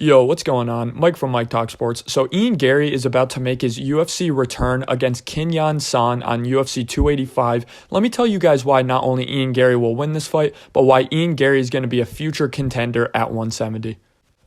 Yo, what's going on? Mike from Mike Talk Sports. So Ian Garry is about to make his UFC return against Kenan Song on UFC 285. Let me tell you guys why not only Ian Garry will win this fight, but why Ian Garry is going to be a future contender at 170.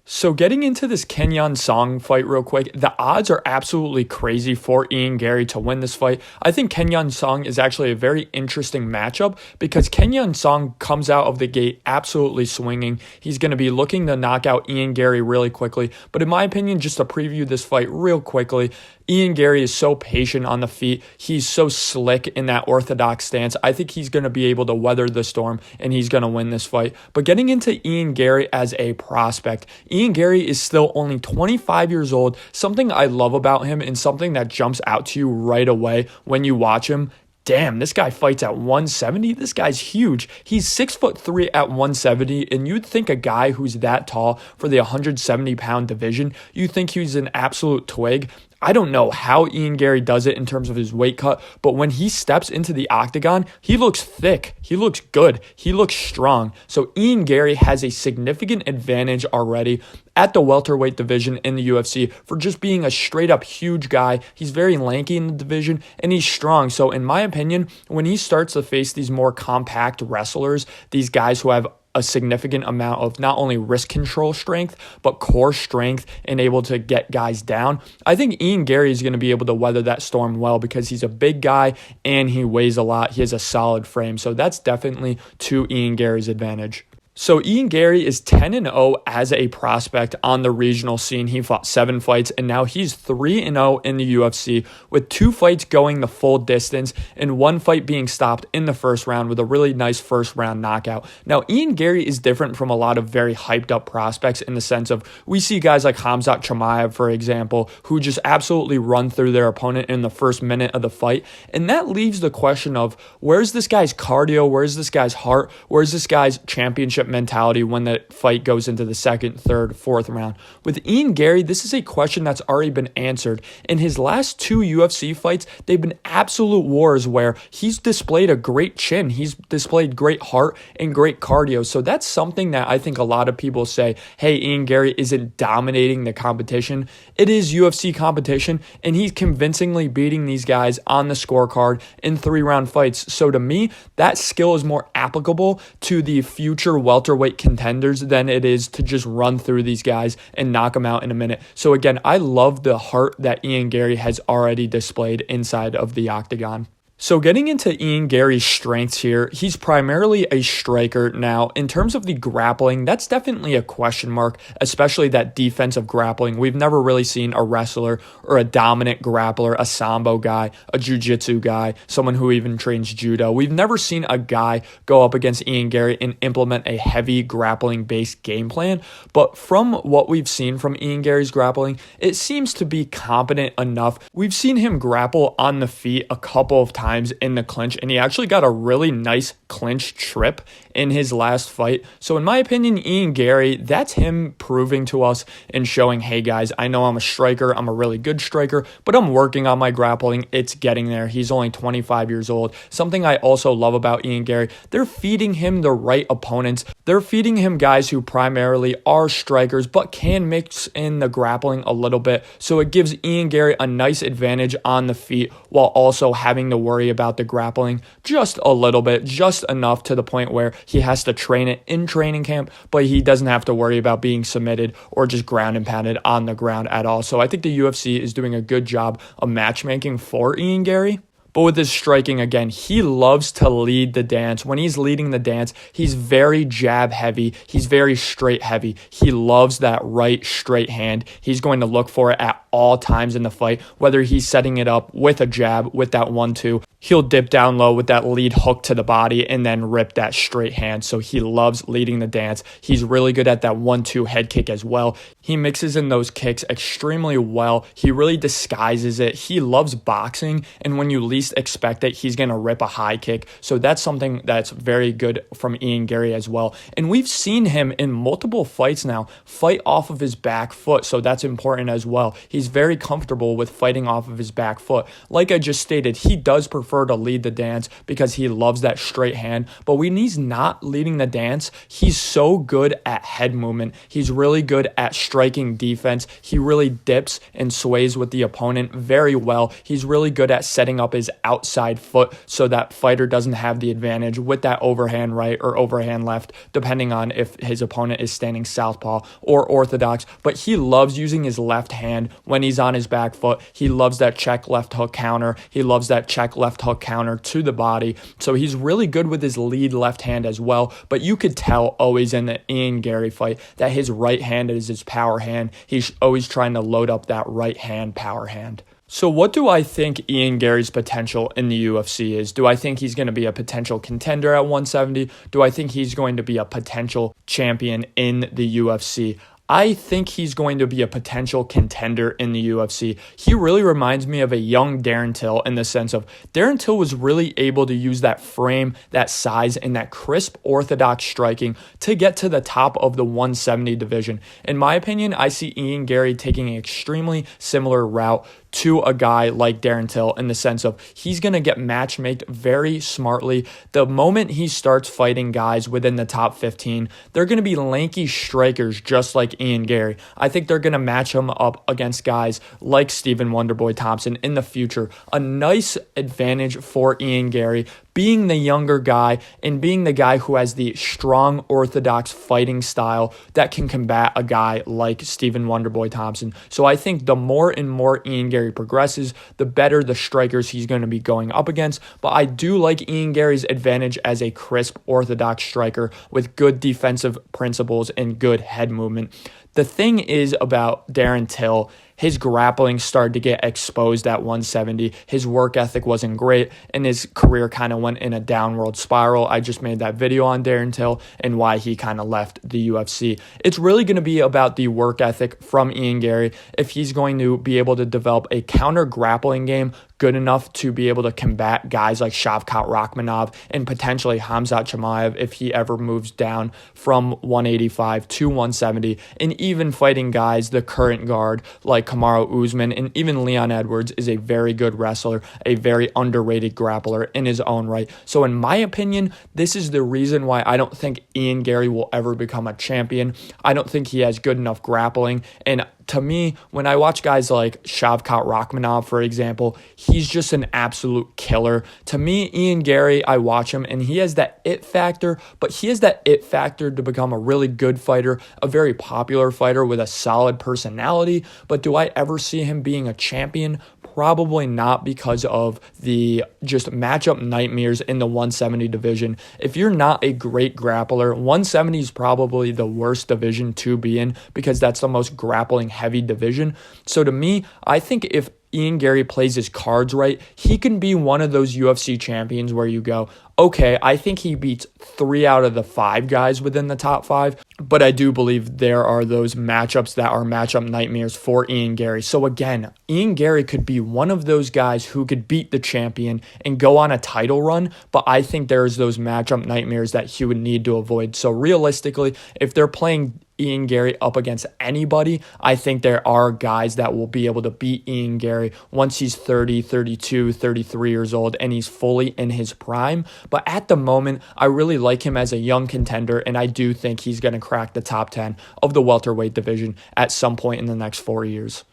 So getting into this Kenan Song fight real quick, the odds are absolutely crazy for Ian Garry to win this fight. I think Kenan Song is actually a very interesting matchup because Kenan Song comes out of the gate absolutely swinging. He's going to be looking to knock out Ian Garry really quickly. But in my opinion, just to preview this fight real quickly, Ian Garry is so patient on the feet. He's so slick in that orthodox stance. I think he's going to be able to weather the storm and he's going to win this fight. But getting into Ian Garry as a prospect, Ian Garry is still only 25 years old. Something I love about him and something that jumps out to you right away when you watch him. Damn, this guy fights at 170. This guy's huge. He's 6'3" at 170, and you'd think a guy who's that tall for the 170-pound division, you think he's an absolute twig. I don't know how Ian Garry does it in terms of his weight cut, but when he steps into the octagon, he looks thick. He looks good. He looks strong. So Ian Garry has a significant advantage already at the welterweight division in the UFC for just being a straight up huge guy. He's very lanky in the division and he's strong. So in my opinion, when he starts to face these more compact wrestlers, these guys who have a significant amount of not only wrist control strength, but core strength and able to get guys down, I think Ian Garry is going to be able to weather that storm well because he's a big guy and he weighs a lot. He has a solid frame. So that's definitely to Ian Garry's advantage. So Ian Garry is 10-0 as a prospect on the regional scene. He fought 7 fights, and now he's 3-0 in the UFC with 2 fights going the full distance and 1 fight being stopped in the first round with a really nice first round knockout. Now, Ian Garry is different from a lot of very hyped up prospects in the sense of we see guys like Khamzat Chimaev, for example, who just absolutely run through their opponent in the first minute of the fight. And that leaves the question of where's this guy's cardio? Where's this guy's heart? Where's this guy's championship mentality when the fight goes into the second, third, fourth round? With Ian Garry, this is a question that's already been answered. In his last 2 UFC fights, they've been absolute wars where he's displayed a great chin, he's displayed great heart and great cardio. So that's something that I think a lot of people say, hey, Ian Garry isn't dominating the competition. It is UFC competition, and he's convincingly beating these guys on the scorecard in 3-round fights. So to me, that skill is more applicable to the future welterweight contenders than it is to just run through these guys and knock them out in a minute. So again, I love the heart that Ian Garry has already displayed inside of the octagon. So getting into Ian Garry's strengths here, he's primarily a striker. Now, in terms of the grappling, that's definitely a question mark, especially that defensive grappling. We've never really seen a wrestler or a dominant grappler, a sambo guy, a jiu-jitsu guy, someone who even trains judo. We've never seen a guy go up against Ian Garry and implement a heavy grappling-based game plan. But from what we've seen from Ian Garry's grappling, it seems to be competent enough. We've seen him grapple on the feet a couple of times in the clinch, and he actually got a really nice clinch trip in his last fight. So in my opinion, Ian Garry, that's him proving to us and showing, hey guys, I know I'm a striker, I'm a really good striker, but I'm working on my grappling. It's getting there. He's only 25 years old. Something I also love about Ian Garry, they're feeding him the right opponents. They're feeding him guys who primarily are strikers, but can mix in the grappling a little bit. So it gives Ian Garry a nice advantage on the feet while also having to worry about the grappling just a little bit, just enough to the point where he has to train it in training camp, but he doesn't have to worry about being submitted or just ground and pounded on the ground at all. So I think the UFC is doing a good job of matchmaking for Ian Garry. But with his striking, again, he loves to lead the dance. When he's leading the dance, he's very jab heavy. He's very straight heavy. He loves that right straight hand. He's going to look for it at all times in the fight, whether he's setting it up with a jab, with that 1-2. He'll dip down low with that lead hook to the body and then rip that straight hand. So he loves leading the dance. He's really good at that 1-2 head kick as well. He mixes in those kicks extremely well. He really disguises it. He loves boxing, and when you least expect it, he's going to rip a high kick. So that's something that's very good from Ian Garry as well. And we've seen him in multiple fights now fight off of his back foot. So that's important as well. He's very comfortable with fighting off of his back foot. Like I just stated, he does prefer prefer to lead the dance because he loves that straight hand. But when he's not leading the dance, he's so good at head movement. He's really good at striking defense. He really dips and sways with the opponent very well. He's really good at setting up his outside foot so that fighter doesn't have the advantage with that overhand right or overhand left, depending on if his opponent is standing southpaw or orthodox. But he loves using his left hand when he's on his back foot. He loves that check left hook counter. He loves that check left hook counter to the body. So he's really good with his lead left hand as well. But you could tell always in the Ian Garry fight that his right hand is his power hand. He's always trying to load up that right hand power hand. So what do I think Ian Garry's potential in the UFC is? Do I think he's going to be a potential contender at 170? Do I think he's going to be a potential champion in the UFC? I think he's going to be a potential contender in the UFC. He really reminds me of a young Darren Till in the sense of Darren Till was really able to use that frame, that size, and that crisp orthodox striking to get to the top of the 170 division. In my opinion, I see Ian Garry taking an extremely similar route to a guy like Darren Till in the sense of he's going to get matchmaked very smartly. The moment he starts fighting guys within the top 15, they're going to be lanky strikers just like Ian Garry. I think they're going to match him up against guys like Stephen Wonderboy Thompson in the future. A nice advantage for Ian Garry, being the younger guy and being the guy who has the strong orthodox fighting style that can combat a guy like Stephen Wonderboy Thompson. So I think the more and more Ian Garry progresses, the better the strikers he's going to be going up against. But I do like Ian Garry's advantage as a crisp orthodox striker with good defensive principles and good head movement. The thing is about Darren Till, his grappling started to get exposed at 170. His work ethic wasn't great, and his career kind of went in a downward spiral. I just made that video on Darren Till and why he kind of left the UFC. It's really going to be about the work ethic from Ian Garry. If he's going to be able to develop a counter grappling game good enough to be able to combat guys like Shavkat Rakhmonov and potentially Khamzat Chimaev if he ever moves down from 185 to 170, and even fighting guys, the current guard like Kamaru Usman and even Leon Edwards is a very good wrestler, a very underrated grappler in his own right. So in my opinion, this is the reason why I don't think Ian Garry will ever become a champion. I don't think he has good enough grappling, and to me, when I watch guys like Shavkat Rakhmonov, for example, he's just an absolute killer. To me, Ian Garry, I watch him, and he has that it factor, but he has that it factor to become a really good fighter, a very popular fighter with a solid personality. But do I ever see him being a champion? Probably not, because of the just matchup nightmares in the 170 division. If you're not a great grappler, 170 is probably the worst division to be in because that's the most grappling heavy division. So to me, I think if Ian Garry plays his cards right, he can be one of those UFC champions where you go, okay, I think he beats 3 out of the 5 guys within the top 5, but I do believe there are those matchups that are matchup nightmares for Ian Garry. So again, Ian Garry could be one of those guys who could beat the champion and go on a title run, but I think there's those matchup nightmares that he would need to avoid. So realistically, if they're playing Ian Garry up against anybody, I think there are guys that will be able to beat Ian Garry once he's 30, 32, 33 years old and he's fully in his prime. But at the moment, I really like him as a young contender, and I do think he's going to crack the top 10 of the welterweight division at some point in the next 4 years.